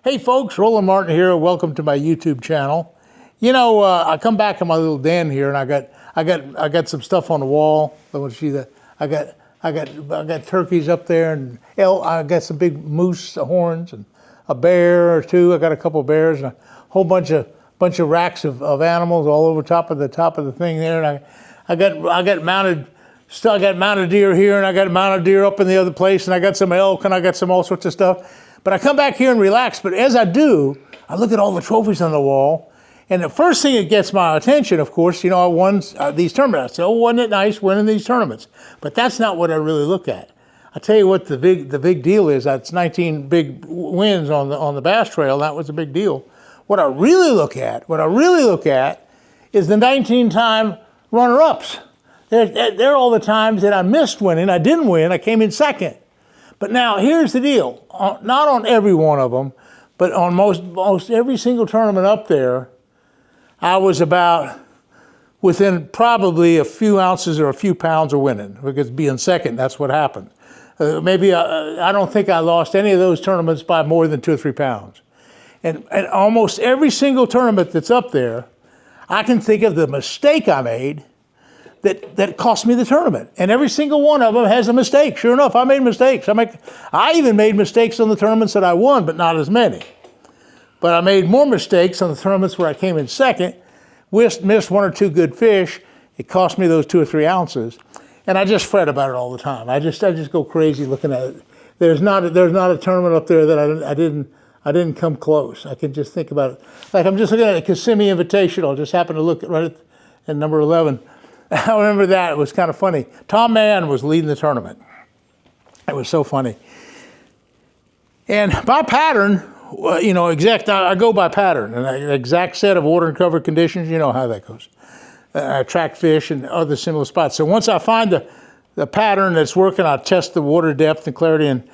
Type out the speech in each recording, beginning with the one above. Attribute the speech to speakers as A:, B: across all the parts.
A: Hey folks, Roland Martin here. Welcome to my YouTube channel. You know, I come back to my little den here, and I got some stuff on the wall. I want to see that. I got turkeys up there, and I got some big moose horns, and a bear or two. I got a couple of bears, and a whole bunch of racks of animals all over top of the thing there. And I got mounted deer here, and I got mounted deer up in the other place, and I got some elk, and I got some all sorts of stuff. But I come back here and relax. But as I do, I look at all the trophies on the wall. And the first thing that gets my attention, of course, you know, I won these tournaments. I say, oh, wasn't it nice winning these tournaments? But that's not what I really look at. I tell you what the big deal is. That's 19 big wins on the Bass Trail. That was a big deal. What I really look at is the 19-time runner-ups. They're all the times that I missed winning. I didn't win. I came in second. But now here's the deal. Not on every one of them, but on most every single tournament up there, I was about within probably a few ounces or a few pounds of winning, because being second, that's what happened. Maybe I don't think I lost any of those tournaments by more than 2 or 3 pounds. And almost every single tournament that's up there, I can think of the mistake I made that cost me the tournament. And every single one of them has a mistake. Sure enough, I made mistakes. I even made mistakes on the tournaments that I won, but not as many. But I made more mistakes on the tournaments where I came in second, missed 1 or 2 good fish. It cost me those 2 or 3 ounces. And I just fret about it all the time. I just go crazy looking at it. There's not a tournament up there that I didn't come close. I can just think about it. Like I'm just looking at a Kissimmee Invitational. Just happened to look right at number 11. I remember that. It was kind of funny. Tom Mann was leading the tournament. It was so funny. And by pattern, you know, I go by pattern. An exact set of water and cover conditions, you know how that goes. I track fish and other similar spots. So once I find the pattern that's working, I test the water depth and clarity and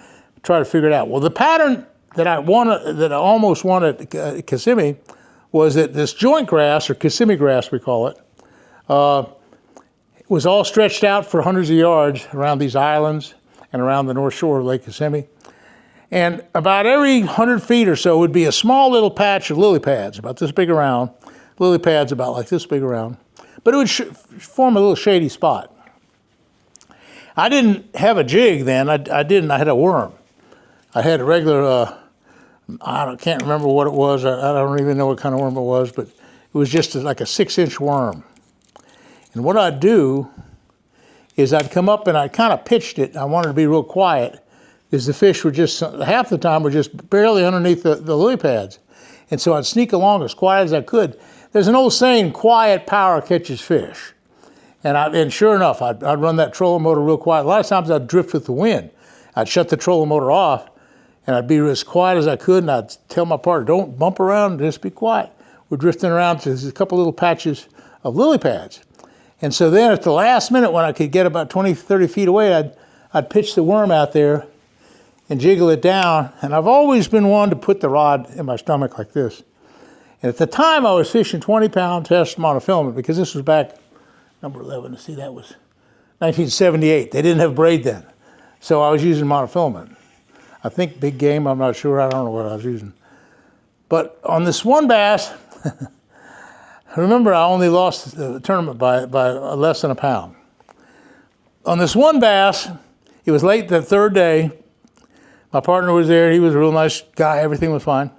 A: try to figure it out. Well, the pattern that I almost won at Kissimmee was that this joint grass, or Kissimmee grass we call it, was all stretched out for hundreds of yards around these islands and around the north shore of Lake Kissimmee. And about every 100 feet or so would be a small little patch of lily pads, about this big around. Lily pads about like this big around. But it would form a little shady spot. I didn't have a jig then. I had a worm. I had a regular, can't remember what it was. I don't even know what kind of worm it was, but it was just like a 6-inch worm. And what I'd do is I'd come up and I kind of pitched it. I wanted to be real quiet, because the fish were just, half the time, were just barely underneath the lily pads. And so I'd sneak along as quiet as I could. There's an old saying, quiet power catches fish. And sure enough, I'd run that trolling motor real quiet. A lot of times I'd drift with the wind. I'd shut the trolling motor off, and I'd be as quiet as I could, and I'd tell my partner, don't bump around, just be quiet. We're drifting around to a couple little patches of lily pads. And so then at the last minute, when I could get about 20, 30 feet away, I'd pitch the worm out there and jiggle it down. And I've always been one to put the rod in my stomach like this. And at the time, I was fishing 20-pound test monofilament, because this was back, number 11, see, that was 1978. They didn't have braid then. So I was using monofilament. I think big game, I'm not sure. I don't know what I was using. But on this one bass, remember, I only lost the tournament by less than a pound. On this one bass, it was late the third day. My partner was there. He was a real nice guy. Everything was fine.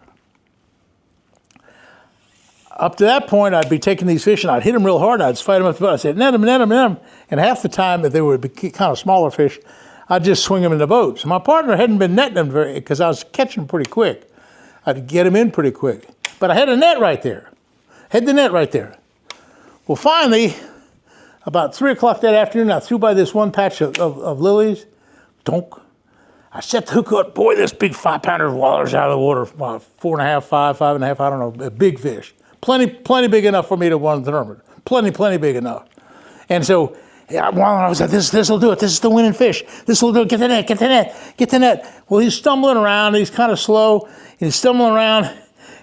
A: Up to that point, I'd be taking these fish, and I'd hit them real hard. I'd fight them up the boat. I'd say, net them, net them, net them. And half the time, if they were kind of smaller fish, I'd just swing them in the boat. So my partner hadn't been netting them because I was catching them pretty quick. I'd get them in pretty quick. But I had a net right there. Had the net right there. Well, finally, about 3 o'clock that afternoon, I threw by this one patch of lilies. Donk. I set the hook up. Boy, this big 5-pounder wallers out of the water. 4.5, 5.5, I don't know. A big fish. Plenty big enough for me to win the tournament. Plenty big enough. And so, I was like, this will do it. This is the winning fish. This will do it. Get the net, get the net, get the net. Well, he's stumbling around. He's kind of slow. He's stumbling around.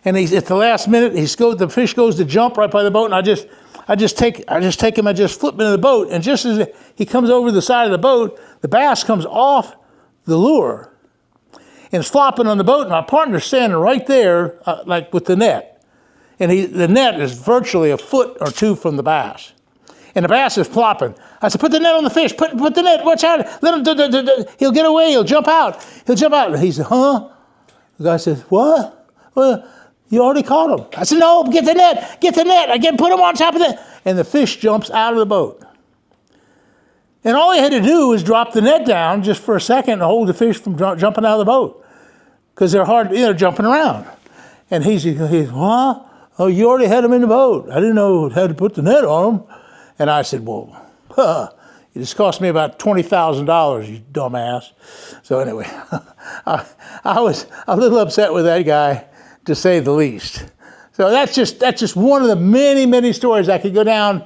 A: And at the last minute, the fish goes to jump right by the boat, and I just take him, I just flip him into the boat, and just as he comes over the side of the boat, the bass comes off the lure, and it's flopping on the boat, and my partner's standing right there, like with the net. And the net is virtually a foot or two from the bass. And the bass is flopping. I said, put the net on the fish. Put the net. Watch out. Let him. He'll get away. He'll jump out. He'll jump out. And he said, huh? The guy says, what? Well, you already caught him. I said, no, get the net. Get the net. Again, put him on top of the net. And the fish jumps out of the boat. And all he had to do was drop the net down just for a second and hold the fish from jumping out of the boat. Because they're hard, they're jumping around. And he's huh? Oh, you already had him in the boat. I didn't know I had to put the net on him. And I said, well, it just cost me about $20,000, you dumbass. So anyway, I was a little upset with that guy, to say the least. So that's just one of the many, many stories. I could go down,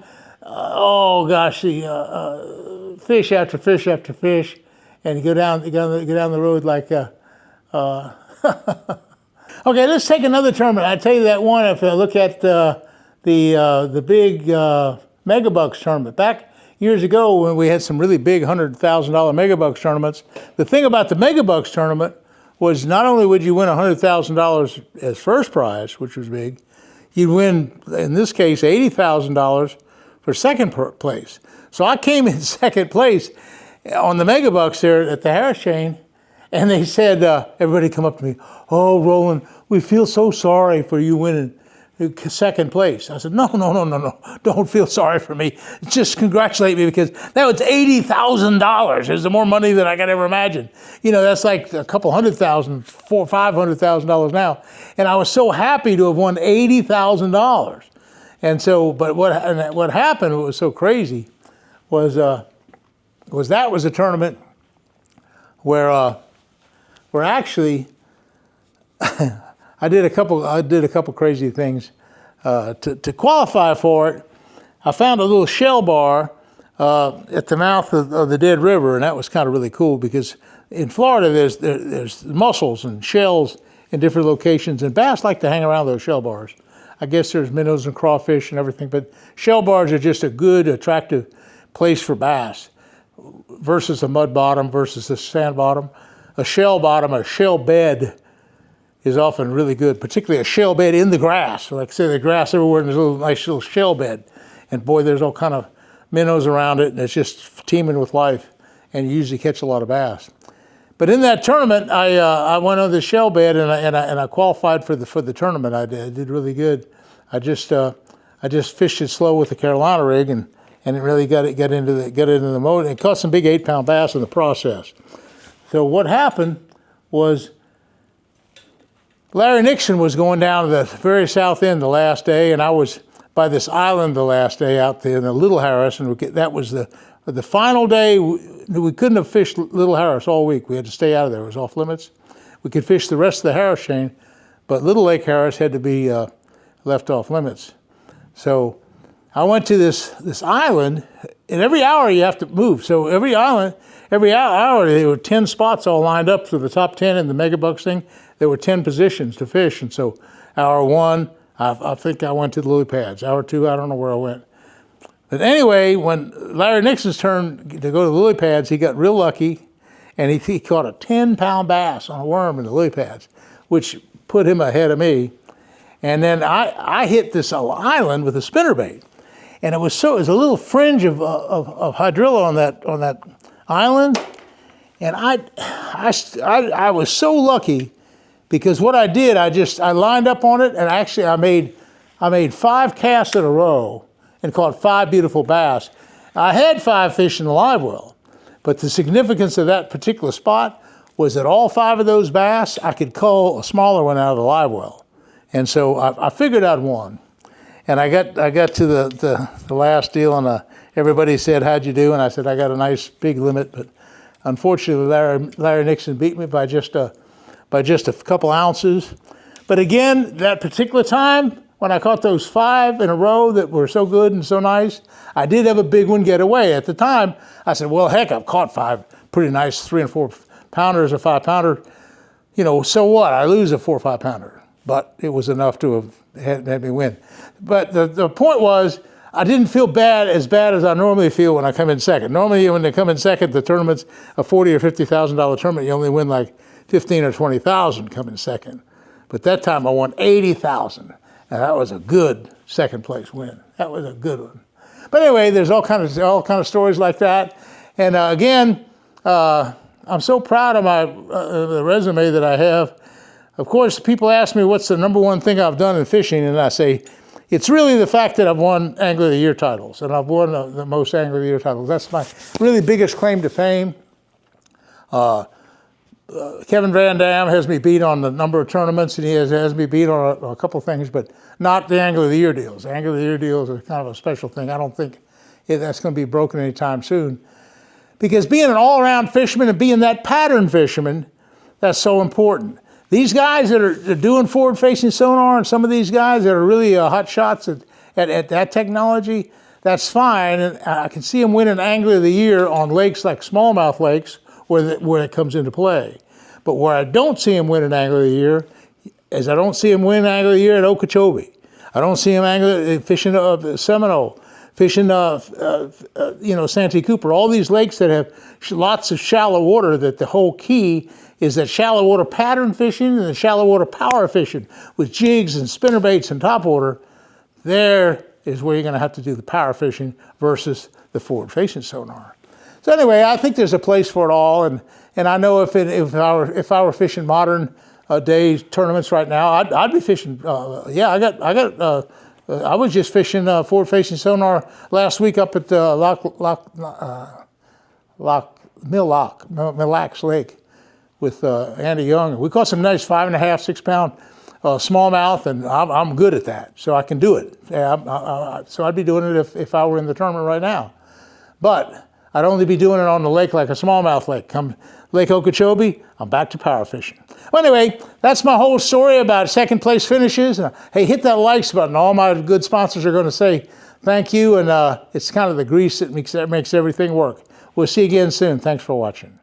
A: fish after fish after fish, and go down the road like. Okay, let's take another tournament. I tell you that one. If I look at the big Megabucks tournament back years ago when we had some really big $100,000 Megabucks tournaments, the thing about the Megabucks tournament was not only would you win $100,000 as first prize, which was big, you'd win, in this case, $80,000 for second place. So I came in second place on the Megabucks there at the Harris chain, and they said, everybody come up to me, oh, Roland, we feel so sorry for you winning second place. I said, no, don't feel sorry for me. Just congratulate me, because that was $80,000. It's more money than I could ever imagine. You know, that's like a couple $100,000, $500,000 now. And I was so happy to have won $80,000. And so, but what happened, what was so crazy, was that was a tournament where actually I did a couple crazy things to qualify for it. I found a little shell bar at the mouth of the Dead River, and that was kind of really cool, because in Florida there's mussels and shells in different locations, and bass like to hang around those shell bars. I guess there's minnows and crawfish and everything, but shell bars are just a good, attractive place for bass versus a mud bottom versus a sand bottom. A shell bottom, a shell bed is often really good, particularly a shell bed in the grass. Like I say, the grass everywhere, and there's a nice little shell bed. And boy, there's all kind of minnows around it, and it's just teeming with life, and you usually catch a lot of bass. But in that tournament, I went on the shell bed, and I qualified for the tournament. I did really good. I just fished it slow with the Carolina rig, and it really got into the mode. It caught some big 8-pound bass in the process. So what happened was Larry Nixon was going down to the very south end the last day, and I was by this island the last day out there in the Little Harris, and that was the final day. We couldn't have fished Little Harris all week. We had to stay out of there. It was off limits. We could fish the rest of the Harris chain, but Little Lake Harris had to be left off limits. So I went to this island, and every hour you have to move. So every hour there were 10 spots all lined up for the top 10 in the Megabucks thing. There were 10 positions to fish, and so hour 1, I think I went to the lily pads. Hour 2, I don't know where I went. But anyway, when Larry Nixon's turn to go to the lily pads, he got real lucky, and he caught a 10-pound bass on a worm in the lily pads, which put him ahead of me. And then I hit this island with a spinnerbait, and it was a little fringe of hydrilla on that island, and I was so lucky, because what I did, I lined up on it, and actually I made 5 casts in a row and caught 5 beautiful bass. I had 5 fish in the live well, but the significance of that particular spot was that all 5 of those bass, I could cull a smaller one out of the live well. And so I figured out one. And I got to the last deal, and everybody said, how'd you do? And I said, I got a nice big limit, but unfortunately Larry Nixon beat me by just a couple ounces. But again, that particular time, when I caught those 5 in a row that were so good and so nice, I did have a big one get away. At the time, I said, well, heck, I've caught 5 pretty nice 3 and 4 pounders, a 5-pounder. You know, so what? I lose a 4 or 5 pounder. But it was enough to have had me win. But the point was, I didn't feel as bad as I normally feel when I come in second. Normally, when they come in second, the tournament's a $40,000 or $50,000 tournament. You only win like 15 or 20,000 coming second. But that time I won 80,000. And that was a good second place win. That was a good one. But anyway, there's all kind of stories like that. And again, I'm so proud of my the resume that I have. Of course, people ask me what's the number one thing I've done in fishing, and I say, it's really the fact that I've won Angler of the Year titles, and I've won the most Angler of the Year titles. That's my really biggest claim to fame. Kevin Van Dam has me beat on the number of tournaments, and he has me beat on a couple of things, but not the Angler of the Year deals. The Angler of the Year deals are kind of a special thing. I don't think that's going to be broken anytime soon. Because being an all-around fisherman and being that pattern fisherman, that's so important. These guys that are doing forward-facing sonar, and some of these guys that are really hot shots at that technology, that's fine. And I can see them winning Angler of the Year on lakes like smallmouth lakes, where it comes into play. But where I don't see him winning Angler of the Year is I don't see him winning Angler of the Year at Okeechobee. I don't see him fishing Seminole, fishing Santee Cooper. All these lakes that have lots of shallow water, that the whole key is that shallow water pattern fishing and the shallow water power fishing with jigs and spinnerbaits and topwater. There is where you're going to have to do the power fishing versus the forward-facing sonar. So anyway, I think there's a place for it all, and I know if I were fishing modern day tournaments right now, I'd be fishing. I was just fishing forward-facing sonar last week up at Mille Lacs Lake with Andy Young. We caught some nice 5.5, 6 pound smallmouth, and I'm good at that, so I can do it. So I'd be doing it if I were in the tournament right now, but I'd only be doing it on the lake like a smallmouth lake. Come Lake Okeechobee, I'm back to power fishing. Well, anyway, that's my whole story about second place finishes. Hey, hit that likes button. All my good sponsors are going to say thank you, and it's kind of the grease that makes everything work. We'll see you again soon. Thanks for watching.